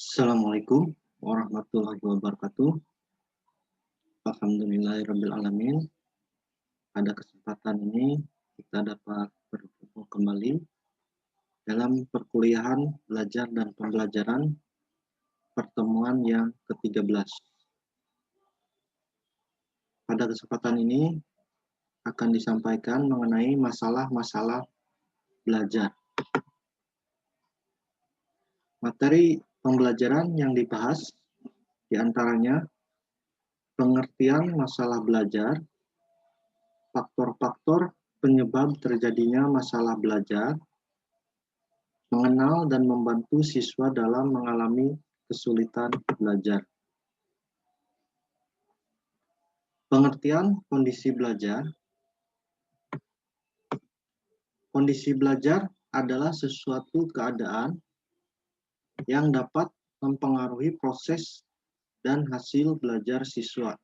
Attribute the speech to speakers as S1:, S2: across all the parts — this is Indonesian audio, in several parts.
S1: Assalamualaikum warahmatullahi wabarakatuh. Alhamdulillahirabbil alamin. Pada kesempatan ini kita dapat bertemu kembali dalam perkuliahan belajar dan pembelajaran pertemuan yang ke-13. Pada kesempatan ini akan disampaikan mengenai masalah-masalah belajar. Materi pembelajaran yang dibahas diantaranya pengertian masalah belajar, faktor-faktor penyebab terjadinya masalah belajar, mengenal dan membantu siswa dalam mengalami kesulitan belajar. Pengertian kondisi belajar. Kondisi belajar adalah sesuatu keadaan yang dapat mempengaruhi proses dan hasil belajar siswa.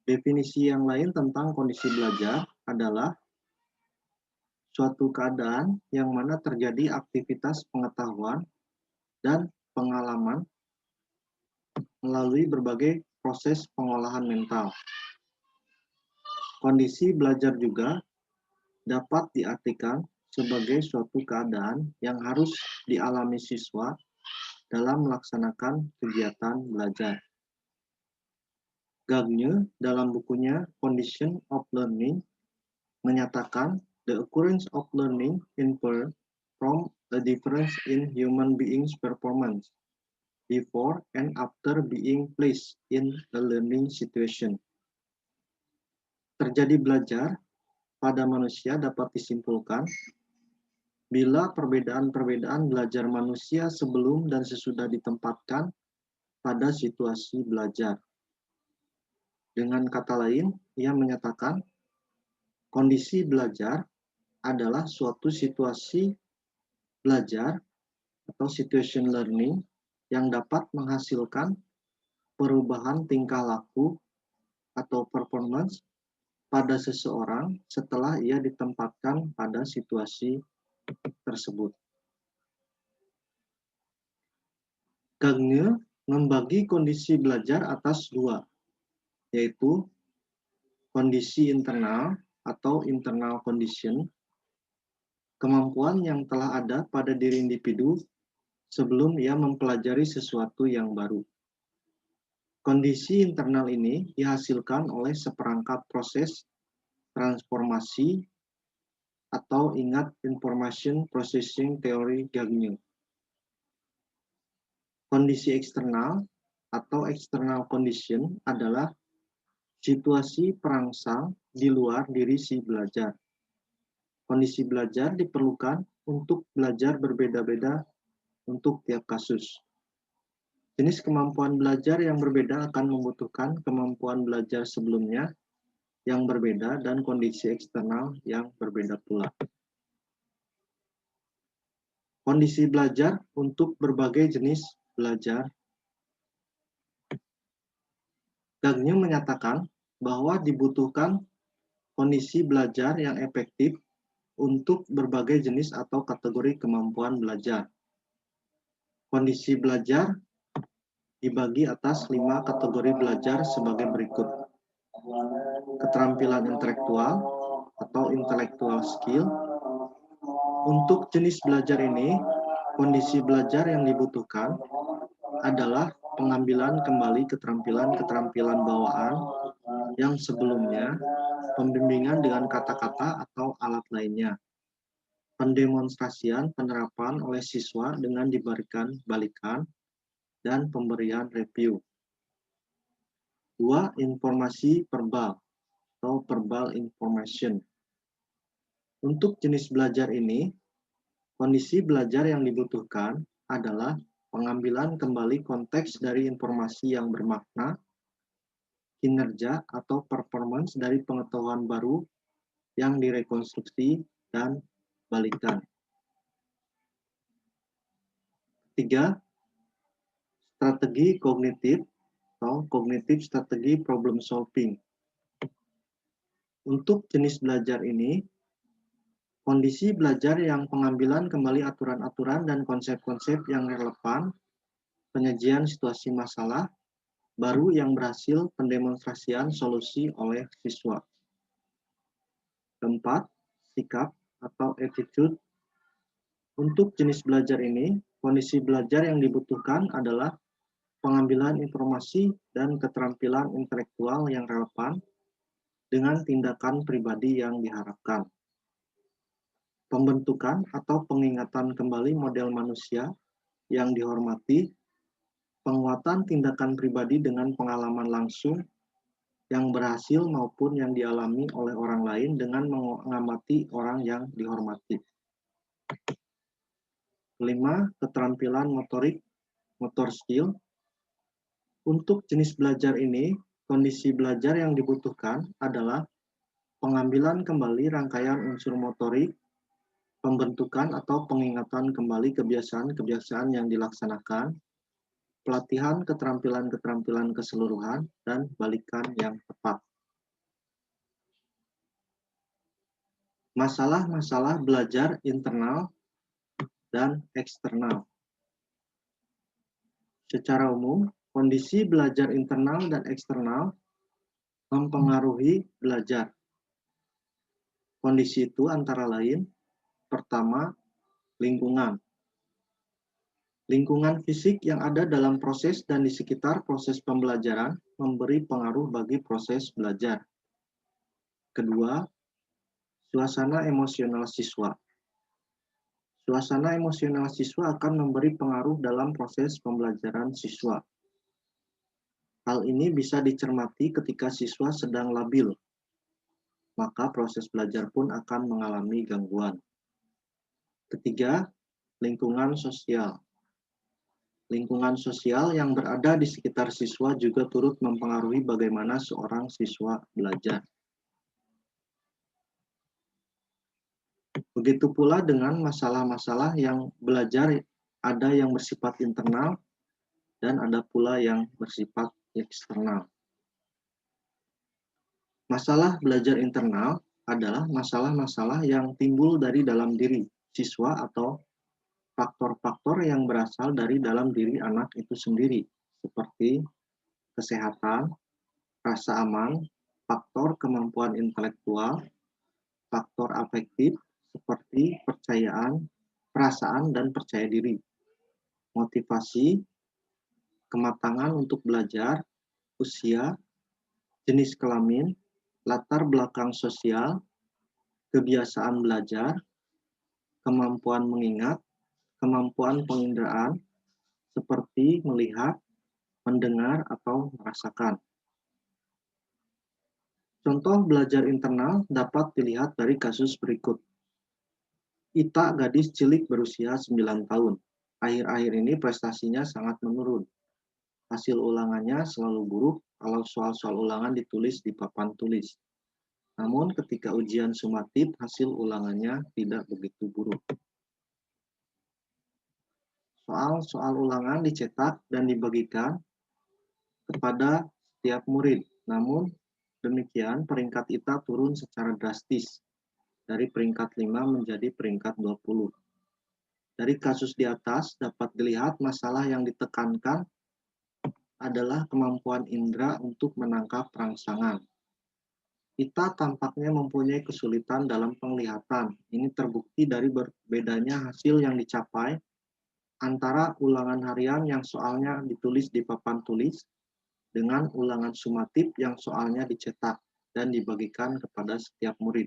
S1: Definisi yang lain tentang kondisi belajar adalah suatu keadaan yang mana terjadi aktivitas pengetahuan dan pengalaman melalui berbagai proses pengolahan mental. Kondisi belajar juga dapat diartikan sebagai suatu keadaan yang harus dialami siswa dalam melaksanakan kegiatan belajar. Gagne dalam bukunya Condition of Learning menyatakan the occurrence of learning infer from a difference in human beings' performance before and after being placed in a learning situation. Terjadi belajar pada manusia dapat disimpulkan bila perbedaan-perbedaan belajar manusia sebelum dan sesudah ditempatkan pada situasi belajar. Dengan kata lain, ia menyatakan kondisi belajar adalah suatu situasi belajar atau situation learning yang dapat menghasilkan perubahan tingkah laku atau performance pada seseorang setelah ia ditempatkan pada situasi tersebut. Gagne membagi kondisi belajar atas dua, yaitu kondisi internal atau internal condition, kemampuan yang telah ada pada diri individu sebelum ia mempelajari sesuatu yang baru. Kondisi internal ini dihasilkan oleh seperangkat proses transformasi atau ingat information processing teori Gagne. Kondisi eksternal atau external condition adalah situasi perangsang di luar diri si belajar. Kondisi belajar diperlukan untuk belajar berbeda-beda untuk tiap kasus. Jenis kemampuan belajar yang berbeda akan membutuhkan kemampuan belajar sebelumnya yang berbeda dan kondisi eksternal yang berbeda pula. Kondisi belajar untuk berbagai jenis belajar. Gagne menyatakan bahwa dibutuhkan kondisi belajar yang efektif untuk berbagai jenis atau kategori kemampuan belajar. Kondisi belajar dibagi atas 5 kategori belajar sebagai berikut. Keterampilan intelektual atau intellectual skill. Untuk jenis belajar ini, kondisi belajar yang dibutuhkan adalah pengambilan kembali keterampilan-keterampilan bawaan yang sebelumnya, pembimbingan dengan kata-kata atau alat lainnya, pendemonstrasian penerapan oleh siswa dengan diberikan balikan, dan pemberian review. 2. Informasi verbal atau verbal information. Untuk jenis belajar ini, kondisi belajar yang dibutuhkan adalah pengambilan kembali konteks dari informasi yang bermakna, kinerja atau performance dari pengetahuan baru yang direkonstruksi dan balikan. 3. Strategi kognitif atau cognitive strategi problem solving. Untuk jenis belajar ini, kondisi belajar yang pengambilan kembali aturan-aturan dan konsep-konsep yang relevan penyajian situasi masalah baru yang berhasil pendemonstrasian solusi oleh siswa. Keempat, sikap atau attitude. Untuk jenis belajar ini, kondisi belajar yang dibutuhkan adalah pengambilan informasi dan keterampilan intelektual yang relevan dengan tindakan pribadi yang diharapkan. Pembentukan atau pengingatan kembali model manusia yang dihormati, penguatan tindakan pribadi dengan pengalaman langsung yang berhasil maupun yang dialami oleh orang lain dengan mengamati orang yang dihormati. Kelima, keterampilan motorik, motor skill. Untuk jenis belajar ini, kondisi belajar yang dibutuhkan adalah pengambilan kembali rangkaian unsur motorik, pembentukan atau pengingatan kembali kebiasaan-kebiasaan yang dilaksanakan, pelatihan keterampilan-keterampilan keseluruhan, dan balikan yang tepat. Masalah-masalah belajar internal dan eksternal. Secara umum, kondisi belajar internal dan eksternal mempengaruhi belajar. Kondisi itu antara lain, pertama, lingkungan. Lingkungan fisik yang ada dalam proses dan di sekitar proses pembelajaran memberi pengaruh bagi proses belajar. Kedua, suasana emosional siswa. Suasana emosional siswa akan memberi pengaruh dalam proses pembelajaran siswa. Hal ini bisa dicermati ketika siswa sedang labil, maka proses belajar pun akan mengalami gangguan. Ketiga, lingkungan sosial. Lingkungan sosial yang berada di sekitar siswa juga turut mempengaruhi bagaimana seorang siswa belajar. Begitu pula dengan masalah-masalah yang belajar, ada yang bersifat internal dan ada pula yang bersifat eksternal. Masalah belajar internal adalah masalah-masalah yang timbul dari dalam diri siswa atau faktor-faktor yang berasal dari dalam diri anak itu sendiri, seperti kesehatan, rasa aman, faktor kemampuan intelektual, faktor afektif, seperti perasaan dan percaya diri, motivasi, kematangan untuk belajar, usia, jenis kelamin, latar belakang sosial, kebiasaan belajar, kemampuan mengingat, kemampuan penginderaan, seperti melihat, mendengar, atau merasakan. Contoh belajar internal dapat dilihat dari kasus berikut. Ita, gadis cilik berusia 9 tahun. Akhir-akhir ini prestasinya sangat menurun. Hasil ulangannya selalu buruk kalau soal-soal ulangan ditulis di papan tulis. Namun ketika ujian sumatif, hasil ulangannya tidak begitu buruk. Soal-soal ulangan dicetak dan dibagikan kepada setiap murid. Namun demikian peringkat Ita turun secara drastis dari peringkat 5 menjadi peringkat 20. Dari kasus di atas dapat dilihat masalah yang ditekankan adalah kemampuan indera untuk menangkap rangsangan. Ita tampaknya mempunyai kesulitan dalam penglihatan. Ini terbukti dari berbedanya hasil yang dicapai antara ulangan harian yang soalnya ditulis di papan tulis dengan ulangan sumatif yang soalnya dicetak dan dibagikan kepada setiap murid.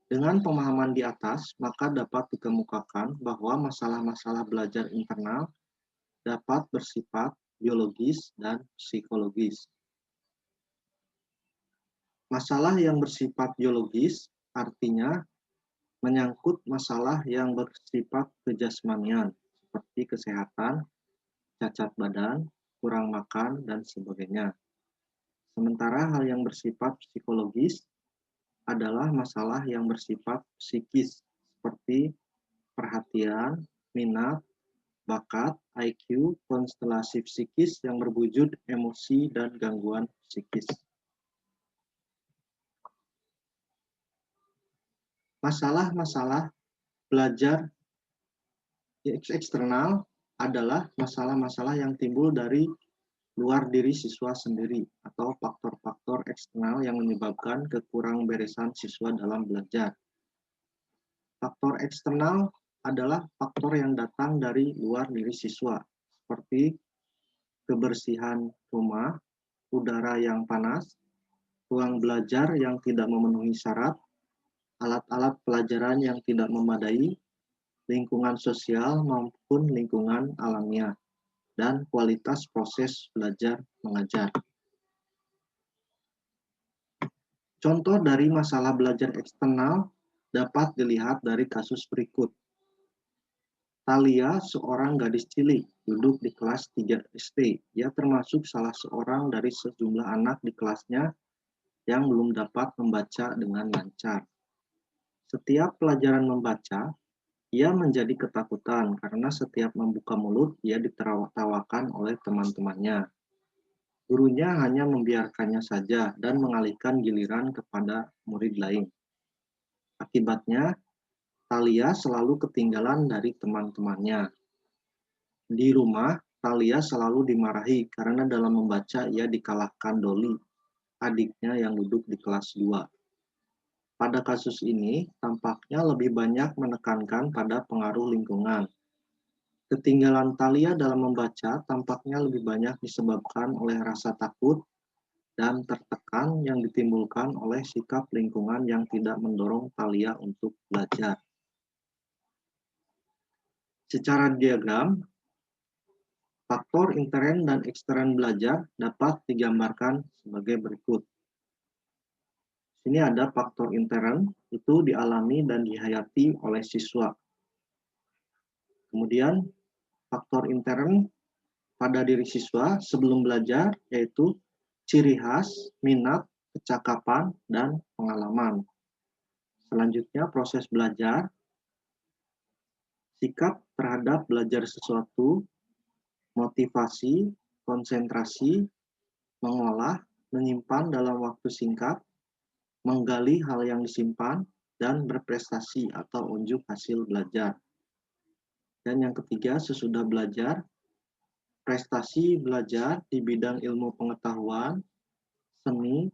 S1: Dengan pemahaman di atas, maka dapat dikemukakan bahwa masalah-masalah belajar internal dapat bersifat biologis dan psikologis. Masalah yang bersifat biologis artinya menyangkut masalah yang bersifat kejasmanian, seperti kesehatan, cacat badan, kurang makan, dan sebagainya. Sementara hal yang bersifat psikologis adalah masalah yang bersifat psikis, seperti perhatian, minat, bakat, IQ, konstelasi psikis yang berwujud emosi dan gangguan psikis. Masalah-masalah belajar eksternal adalah masalah-masalah yang timbul dari luar diri siswa sendiri atau faktor-faktor eksternal yang menyebabkan kekurang beresan siswa dalam belajar. Faktor eksternal adalah faktor yang datang dari luar diri siswa, seperti kebersihan rumah, udara yang panas, ruang belajar yang tidak memenuhi syarat, alat-alat pelajaran yang tidak memadai, lingkungan sosial maupun lingkungan alamiah, dan kualitas proses belajar mengajar. Contoh dari masalah belajar eksternal dapat dilihat dari kasus berikut. Thalia, seorang gadis cilik, duduk di kelas 3 SD. Ia termasuk salah seorang dari sejumlah anak di kelasnya yang belum dapat membaca dengan lancar. Setiap pelajaran membaca, ia menjadi ketakutan karena setiap membuka mulut, ia ditertawakan oleh teman-temannya. Gurunya hanya membiarkannya saja dan mengalihkan giliran kepada murid lain. Akibatnya, Thalia selalu ketinggalan dari teman-temannya. Di rumah, Thalia selalu dimarahi karena dalam membaca ia dikalahkan Dolly, adiknya yang duduk di kelas 2. Pada kasus ini, tampaknya lebih banyak menekankan pada pengaruh lingkungan. Ketinggalan Thalia dalam membaca tampaknya lebih banyak disebabkan oleh rasa takut dan tertekan yang ditimbulkan oleh sikap lingkungan yang tidak mendorong Thalia untuk belajar. Secara diagram, faktor intern dan ekstern belajar dapat digambarkan sebagai berikut. Sini ada faktor intern, itu dialami dan dihayati oleh siswa. Kemudian faktor intern pada diri siswa sebelum belajar, yaitu ciri khas, minat, kecakapan, dan pengalaman. Selanjutnya proses belajar, sikap terhadap belajar sesuatu, motivasi, konsentrasi, mengolah, menyimpan dalam waktu singkat, menggali hal yang disimpan, dan berprestasi atau unjuk hasil belajar. Dan yang ketiga, sesudah belajar, prestasi belajar di bidang ilmu pengetahuan, seni,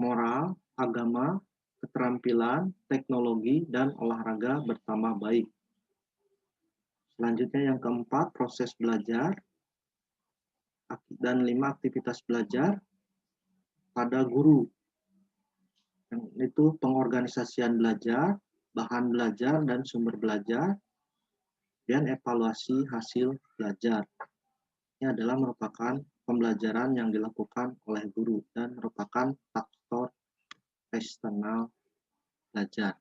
S1: moral, agama, keterampilan, teknologi, dan olahraga bertambah baik. Selanjutnya yang keempat, proses belajar, dan 5 aktivitas belajar pada guru. Yang itu pengorganisasian belajar, bahan belajar dan sumber belajar, dan evaluasi hasil belajar. Ini adalah merupakan pembelajaran yang dilakukan oleh guru dan merupakan faktor eksternal belajar.